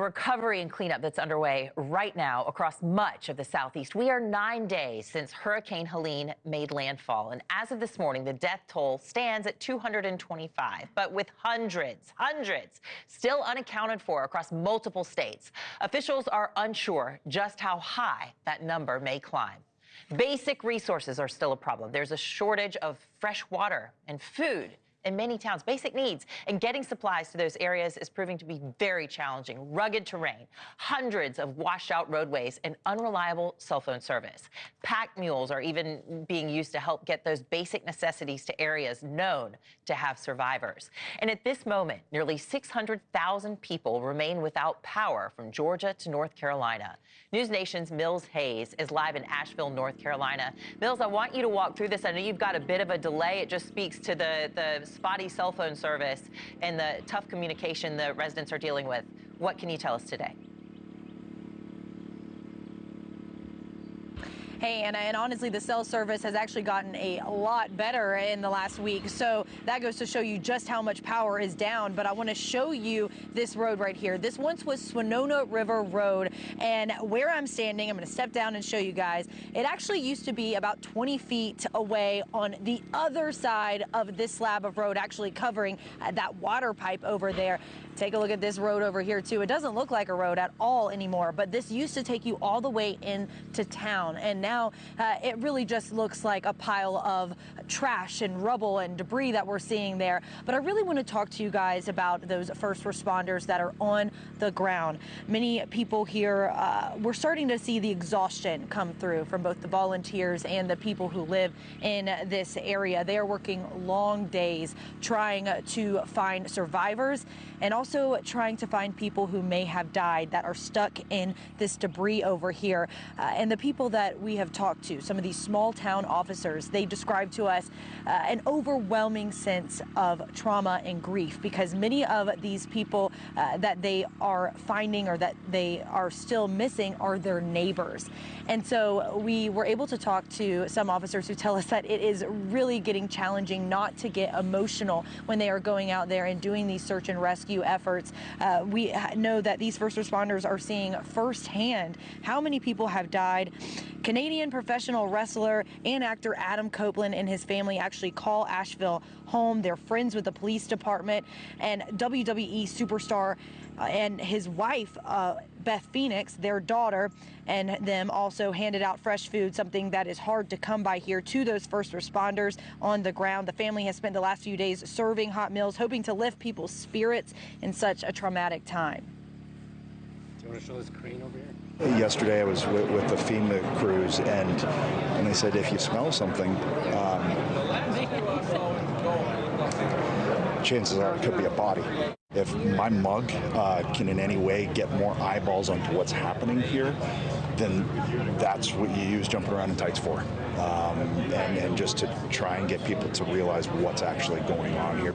recovery and cleanup that's underway right now across much of the Southeast. We are 9 days since Hurricane Helene made landfall, and as of this morning, the death toll stands at 225. But with hundreds still unaccounted for across multiple states, officials are unsure just how high that number may climb. Basic resources are still a problem. There's a shortage of fresh water and food in many towns, basic needs, and getting supplies to those areas is proving to be very challenging. Rugged terrain, hundreds of washed out roadways, and unreliable cell phone service. Pack mules are even being used to help get those basic necessities to areas known to have survivors. And at this moment, nearly 600,000 people remain without power from Georgia to North Carolina. NewsNation's Mills Hayes is live in Asheville, North Carolina. Mills, I want you to walk through this. I know you've got a bit of a delay. It just speaks to the spotty cell phone service and the tough communication the residents are dealing with. What can you tell us today? Hey, Anna, and honestly, the cell service has actually gotten a lot better in the last week. So that goes to show you just how much power is down. But I want to show you this road right here. This once was Swinona River Road. And where I'm standing, I'm going to step down and show you guys. It actually used to be about 20 feet away on the other side of this slab of road, actually covering that water pipe over there. Take a look at this road over here, too. It doesn't look like a road at all anymore, but this used to take you all the way into town. And now it really just looks like a pile of trash and rubble and debris that we're seeing there. But I really want to talk to you guys about those first responders that are on the ground. Many people here, we're starting to see the exhaustion come through from both the volunteers and the people who live in this area. They are working long days trying to find survivors and also trying to find people who may have died that are stuck in this debris over here. And the people that we have talked to, some of these small town officers, they describe to us an overwhelming sense of trauma and grief because many of these people that they are finding or that they are still missing are their neighbors. And so we were able to talk to some officers who tell us that it is really getting challenging not to get emotional when they are going out there and doing these search and rescue efforts. We know that these first responders are seeing firsthand how many people have died. Canadian professional wrestler and actor Adam Copeland and his family actually call Asheville home. They're friends with the police department, and WWE superstar and his wife, Beth Phoenix, their daughter, and them also handed out fresh food, something that is hard to come by here to those first responders on the ground. The family has spent the last few days serving hot meals, hoping to lift people's spirits in such a traumatic time. Do you want to show this crane over here? Yesterday I was with the FEMA crews, and they said if you smell something, chances are it could be a body. If my mug can in any way get more eyeballs onto what's happening here, then that's what you use jumping around in tights for, and just to try and get people to realize what's actually going on here.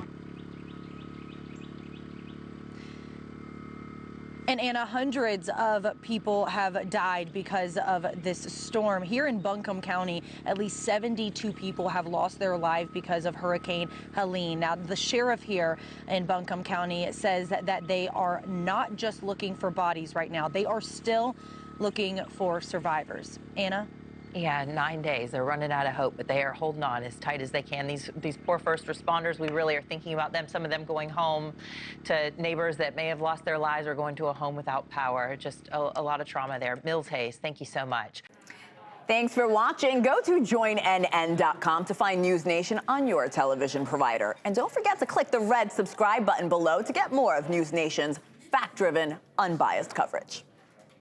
And Anna, hundreds of people have died because of this storm. Here in Buncombe County, at least 72 people have lost their lives because of Hurricane Helene. Now, the sheriff here in Buncombe County says that they are not just looking for bodies right now. They are still looking for survivors. Anna? Yeah, 9 days. They're running out of hope, but they are holding on as tight as they can. These poor first responders, we really are thinking about them, some of them going home to neighbors that may have lost their lives or going to a home without power. Just a lot of trauma there. Mills Hayes, thank you so much. Thanks for watching. Go to joinnn.com to find News Nation on your television provider. And don't forget to click the red subscribe button below to get more of News Nation's fact-driven, unbiased coverage.